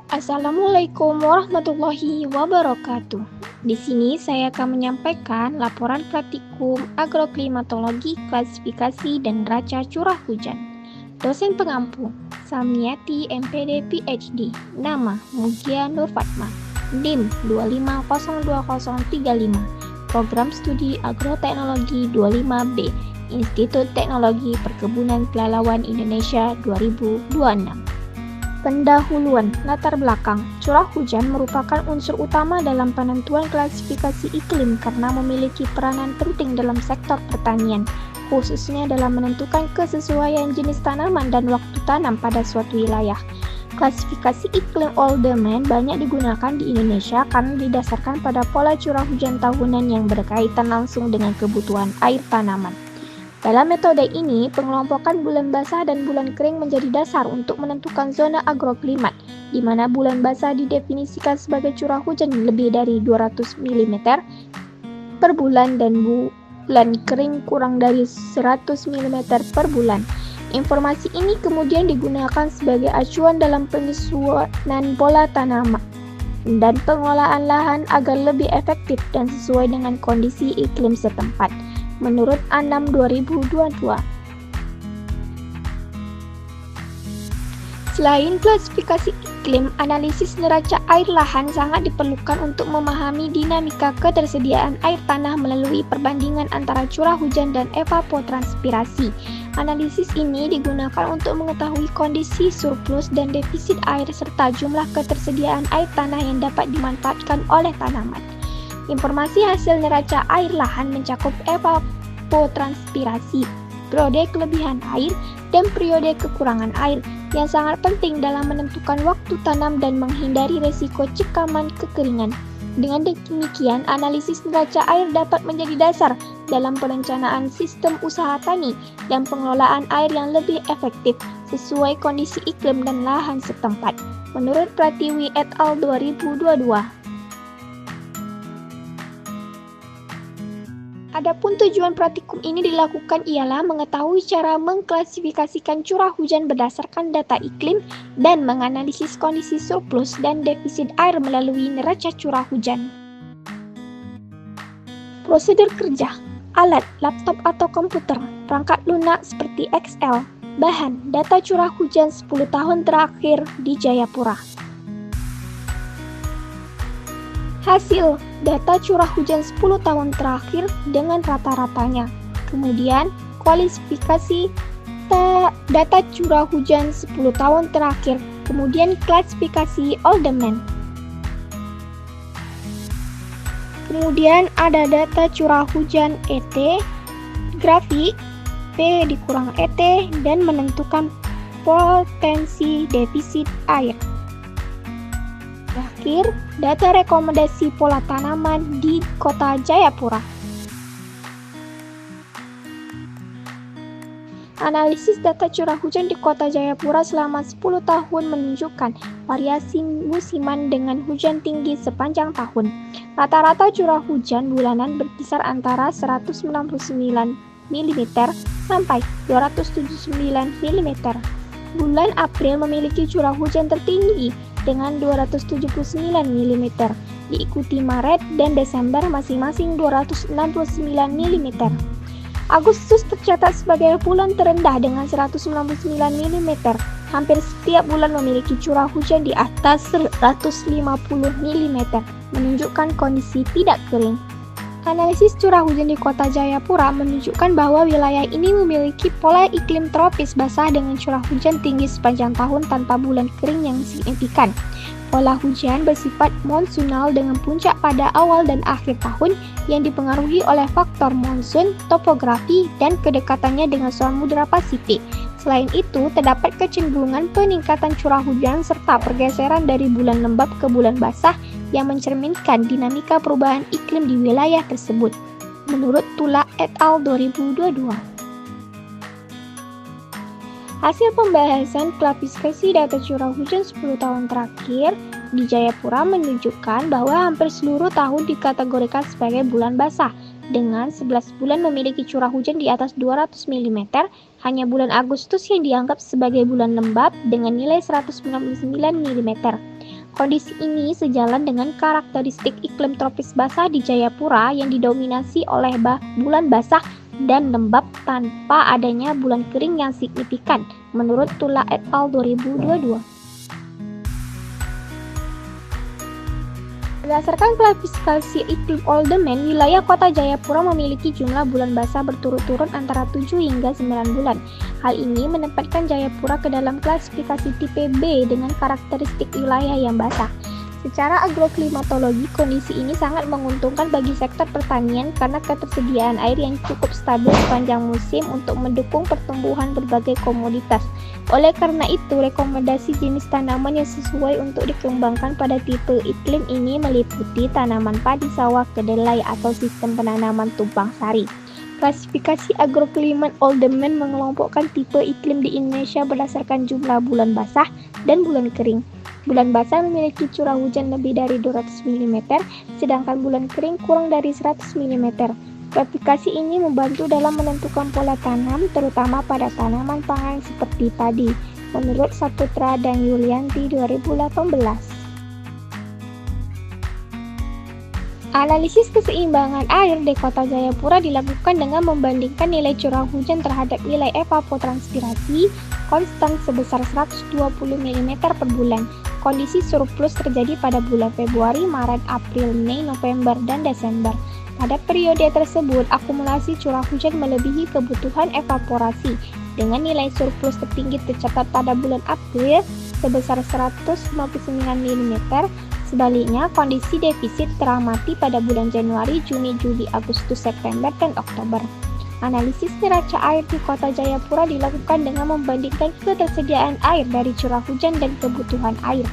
Assalamualaikum warahmatullahi wabarakatuh. Di sini saya akan menyampaikan laporan praktikum agroklimatologi, klasifikasi dan neraca curah hujan. Dosen pengampu, Samyati MPD PhD. Nama, Mugia Nur Fatma. NIM 2502035. Program Studi Agroteknologi 25B. Institut Teknologi Perkebunan Pelalawan Indonesia 2026. Pendahuluan, latar belakang. Curah hujan merupakan unsur utama dalam penentuan klasifikasi iklim karena memiliki peranan penting dalam sektor pertanian, khususnya dalam menentukan kesesuaian jenis tanaman dan waktu tanam pada suatu wilayah. Klasifikasi iklim Oldoman banyak digunakan di Indonesia karena didasarkan pada pola curah hujan tahunan yang berkaitan langsung dengan kebutuhan air tanaman. Dalam metode ini, pengelompokan bulan basah dan bulan kering menjadi dasar untuk menentukan zona agroklimat, di mana bulan basah didefinisikan sebagai curah hujan lebih dari 200 mm per bulan dan bulan kering kurang dari 100 mm per bulan. Informasi ini kemudian digunakan sebagai acuan dalam penyesuaian pola tanaman dan pengolahan lahan agar lebih efektif dan sesuai dengan kondisi iklim setempat. Menurut Anam 2022. Selain klasifikasi iklim, analisis neraca air lahan sangat diperlukan untuk memahami dinamika ketersediaan air tanah melalui perbandingan antara curah hujan dan evapotranspirasi. Analisis ini digunakan untuk mengetahui kondisi surplus dan defisit air serta jumlah ketersediaan air tanah yang dapat dimanfaatkan oleh tanaman. Informasi hasil neraca air lahan mencakup evapotranspirasi, periode kelebihan air, dan periode kekurangan air yang sangat penting dalam menentukan waktu tanam dan menghindari resiko cekaman kekeringan. Dengan demikian, analisis neraca air dapat menjadi dasar dalam perencanaan sistem usaha tani dan pengelolaan air yang lebih efektif sesuai kondisi iklim dan lahan setempat. Menurut Pratiwi et al. 2022. Adapun tujuan praktikum ini dilakukan ialah mengetahui cara mengklasifikasikan curah hujan berdasarkan data iklim dan menganalisis kondisi surplus dan defisit air melalui neraca curah hujan. Prosedur kerja: alat, laptop atau komputer, perangkat lunak seperti Excel. Bahan, data curah hujan 10 tahun terakhir di Jayapura. Hasil, data curah hujan 10 tahun terakhir dengan rata-ratanya. Kemudian, kualifikasi data curah hujan 10 tahun terakhir. Kemudian, klasifikasi Oldoman. Kemudian, ada data curah hujan ET, grafik, P dikurang ET, dan menentukan potensi defisit air. Terakhir, data rekomendasi pola tanaman di Kota Jayapura. Analisis data curah hujan di Kota Jayapura selama 10 tahun menunjukkan variasi musiman dengan hujan tinggi sepanjang tahun. Rata-rata curah hujan bulanan berkisar antara 199 mm sampai 279 mm. Bulan April memiliki curah hujan tertinggi dengan 279 mm, diikuti Maret dan Desember masing-masing 269 mm. Agustus tercatat sebagai bulan terendah dengan 199 mm. Hampir setiap bulan memiliki curah hujan di atas 150 mm, menunjukkan kondisi tidak kering. Analisis curah hujan di Kota Jayapura menunjukkan bahwa wilayah ini memiliki pola iklim tropis basah dengan curah hujan tinggi sepanjang tahun tanpa bulan kering yang signifikan. Pola hujan bersifat monsunal dengan puncak pada awal dan akhir tahun yang dipengaruhi oleh faktor monsun, topografi, dan kedekatannya dengan Samudra Pasifik. Selain itu, terdapat kecenderungan peningkatan curah hujan serta pergeseran dari bulan lembab ke bulan basah yang mencerminkan dinamika perubahan iklim di wilayah tersebut. Menurut Tula et al. 2022. Hasil pembahasan klasifikasi data curah hujan 10 tahun terakhir di Jayapura menunjukkan bahwa hampir seluruh tahun dikategorikan sebagai bulan basah. Dengan 11 bulan memiliki curah hujan di atas 200 mm, hanya bulan Agustus yang dianggap sebagai bulan lembab dengan nilai 199 mm. Kondisi ini sejalan dengan karakteristik iklim tropis basah di Jayapura yang didominasi oleh bulan basah dan lembab tanpa adanya bulan kering yang signifikan, menurut Tula et al. 2022. Berdasarkan klasifikasi iklim Oldman, wilayah kota Jayapura memiliki jumlah bulan basah berturut-turut antara 7 hingga 9 bulan. Hal ini menempatkan Jayapura ke dalam klasifikasi tipe B dengan karakteristik wilayah yang basah. Secara agroklimatologi, kondisi ini sangat menguntungkan bagi sektor pertanian karena ketersediaan air yang cukup stabil sepanjang musim untuk mendukung pertumbuhan berbagai komoditas. Oleh karena itu, rekomendasi jenis tanaman yang sesuai untuk dikembangkan pada tipe iklim ini meliputi tanaman padi sawah kedelai atau sistem penanaman tumpang sari. Klasifikasi agroklimat Oldman mengelompokkan tipe iklim di Indonesia berdasarkan jumlah bulan basah dan bulan kering. Bulan basah memiliki curah hujan lebih dari 200 mm, sedangkan bulan kering kurang dari 100 mm. Klasifikasi ini membantu dalam menentukan pola tanam, terutama pada tanaman pangan seperti padi, menurut Saputra dan Yulianti 2018. Analisis keseimbangan air di Kota Jayapura dilakukan dengan membandingkan nilai curah hujan terhadap nilai evapotranspirasi konstan sebesar 120 mm per bulan. Kondisi surplus terjadi pada bulan Februari, Maret, April, Mei, November, dan Desember. Pada periode tersebut, akumulasi curah hujan melebihi kebutuhan evaporasi, dengan nilai surplus tertinggi tercatat pada bulan April sebesar 159 mm. Sebaliknya, kondisi defisit teramati pada bulan Januari, Juni, Juli, Agustus, September, dan Oktober. Analisis neraca air di Kota Jayapura dilakukan dengan membandingkan ketersediaan air dari curah hujan dan kebutuhan air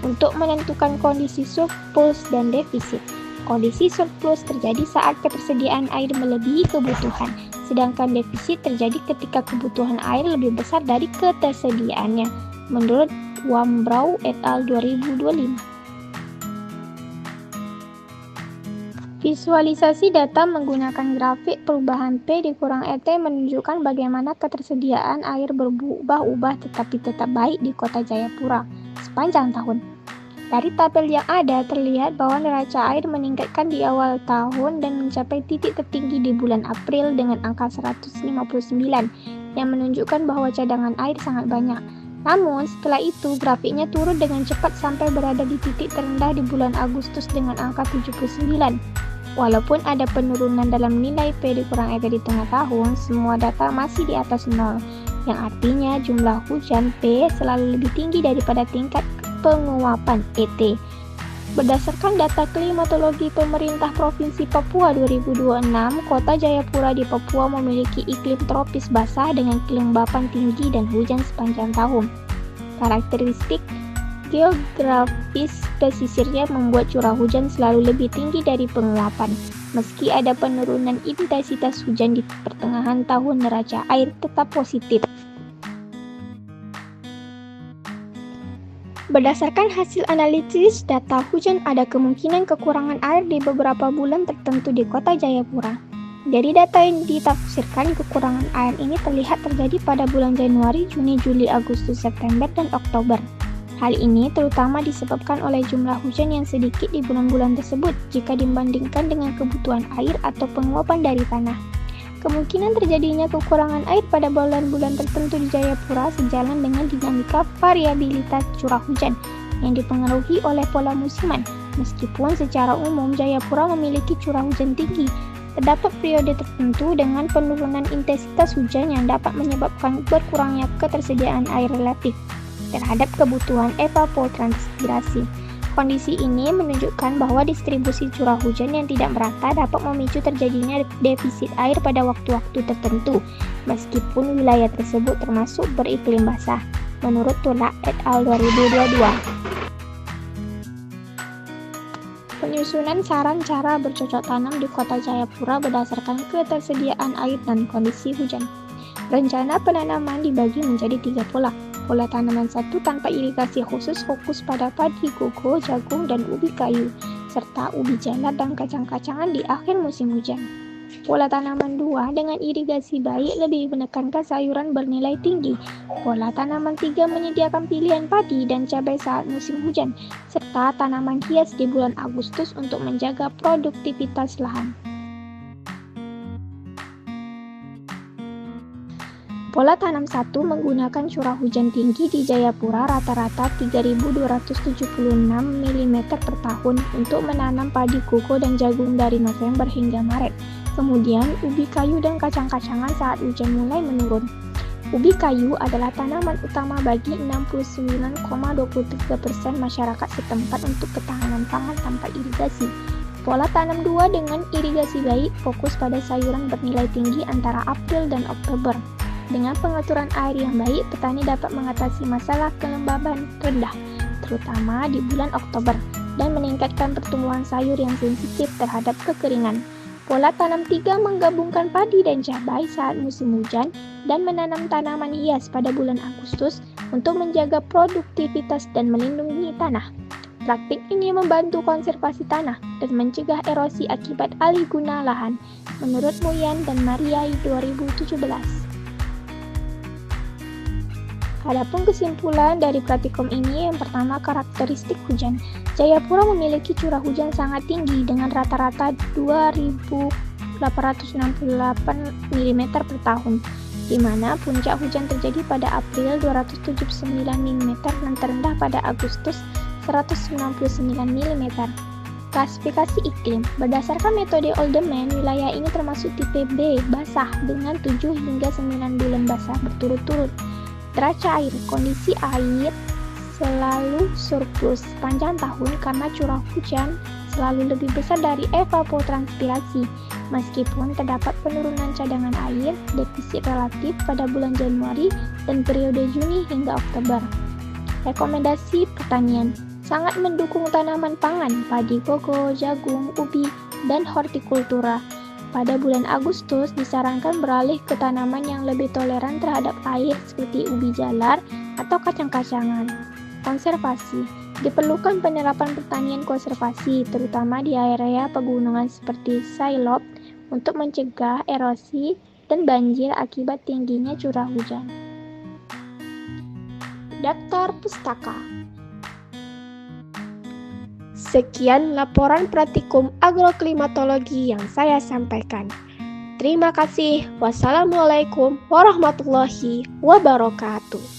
untuk menentukan kondisi surplus dan defisit. Kondisi surplus terjadi saat ketersediaan air melebihi kebutuhan, sedangkan defisit terjadi ketika kebutuhan air lebih besar dari ketersediaannya, menurut Wambrau et al. 2025. Visualisasi data menggunakan grafik perubahan P dikurang ET menunjukkan bagaimana ketersediaan air berubah-ubah tetapi tetap baik di Kota Jayapura sepanjang tahun. Dari tabel yang ada, terlihat bahwa neraca air meningkatkan di awal tahun dan mencapai titik tertinggi di bulan April dengan angka 159, yang menunjukkan bahwa cadangan air sangat banyak. Namun, setelah itu, grafiknya turun dengan cepat sampai berada di titik terendah di bulan Agustus dengan angka 79. Walaupun ada penurunan dalam nilai P dikurang ET di tengah tahun, semua data masih di atas 0, yang artinya jumlah hujan P selalu lebih tinggi daripada tingkat penguapan ET. Berdasarkan data klimatologi pemerintah Provinsi Papua 2026, Kota Jayapura di Papua memiliki iklim tropis basah dengan kelembapan tinggi dan hujan sepanjang tahun. Karakteristik geografis pesisirnya membuat curah hujan selalu lebih tinggi dari penguapan. Meski ada penurunan intensitas hujan di pertengahan tahun, neraca air tetap positif. Berdasarkan hasil analisis data hujan, ada kemungkinan kekurangan air di beberapa bulan tertentu di Kota Jayapura. Dari data yang ditafsirkan, kekurangan air ini terlihat terjadi pada bulan Januari, Juni, Juli, Agustus, September, dan Oktober. Hal ini terutama disebabkan oleh jumlah hujan yang sedikit di bulan-bulan tersebut jika dibandingkan dengan kebutuhan air atau penguapan dari tanah. Kemungkinan terjadinya kekurangan air pada bulan-bulan tertentu di Jayapura sejalan dengan dinamika variabilitas curah hujan yang dipengaruhi oleh pola musiman. Meskipun secara umum Jayapura memiliki curah hujan tinggi, terdapat periode tertentu dengan penurunan intensitas hujan yang dapat menyebabkan berkurangnya ketersediaan air relatif terhadap kebutuhan evapotranspirasi. Kondisi ini menunjukkan bahwa distribusi curah hujan yang tidak merata dapat memicu terjadinya defisit air pada waktu-waktu tertentu, meskipun wilayah tersebut termasuk beriklim basah, menurut Tula et al. 2022. Penyusunan saran cara bercocok tanam di Kota Jayapura berdasarkan ketersediaan air dan kondisi hujan. Rencana penanaman dibagi menjadi 3 pola. Pola tanaman 1 tanpa irigasi khusus fokus pada padi, koko, jagung, dan ubi kayu, serta ubi jala dan kacang-kacangan di akhir musim hujan. Pola tanaman 2 dengan irigasi baik lebih menekankan sayuran bernilai tinggi. Pola tanaman 3 menyediakan pilihan padi dan cabai saat musim hujan, serta tanaman hias di bulan Agustus untuk menjaga produktivitas lahan. Pola tanam 1 menggunakan curah hujan tinggi di Jayapura rata-rata 3.276 mm per tahun untuk menanam padi koko dan jagung dari November hingga Maret. Kemudian ubi kayu dan kacang-kacangan saat hujan mulai menurun. Ubi kayu adalah tanaman utama bagi 69,23% masyarakat setempat untuk ketahanan pangan tanpa irigasi. Pola tanam 2 dengan irigasi baik fokus pada sayuran bernilai tinggi antara April dan Oktober. Dengan pengaturan air yang baik, petani dapat mengatasi masalah kelembaban rendah, terutama di bulan Oktober, dan meningkatkan pertumbuhan sayur yang sensitif terhadap kekeringan. Pola tanam 3 menggabungkan padi dan cabai saat musim hujan dan menanam tanaman hias pada bulan Agustus untuk menjaga produktivitas dan melindungi tanah. Praktik ini membantu konservasi tanah dan mencegah erosi akibat alih guna lahan, menurut Muyan dan Mariai 2017. Adapun kesimpulan dari praktikum ini, yang pertama karakteristik hujan. Jayapura memiliki curah hujan sangat tinggi dengan rata-rata 2.868 mm per tahun, di mana puncak hujan terjadi pada April 279 mm dan terendah pada Agustus 199 mm. Klasifikasi iklim. Berdasarkan metode Oldham, wilayah ini termasuk tipe B, basah, dengan 7 hingga 9 bulan basah berturut-turut. Deraca air. Kondisi air selalu surplus sepanjang tahun karena curah hujan selalu lebih besar dari evapotranspirasi. Meskipun terdapat penurunan cadangan air, defisit relatif pada bulan Januari dan periode Juni hingga Oktober. Rekomendasi pertanian. Sangat mendukung tanaman pangan, padi koko, jagung, ubi, dan hortikultura. Pada bulan Agustus, disarankan beralih ke tanaman yang lebih toleran terhadap air seperti ubi jalar atau kacang-kacangan. Konservasi. Diperlukan penerapan pertanian konservasi, terutama di area pegunungan seperti Sailop, untuk mencegah erosi dan banjir akibat tingginya curah hujan. Daftar pustaka. Sekian laporan praktikum agroklimatologi yang saya sampaikan. Terima kasih. Wassalamualaikum warahmatullahi wabarakatuh.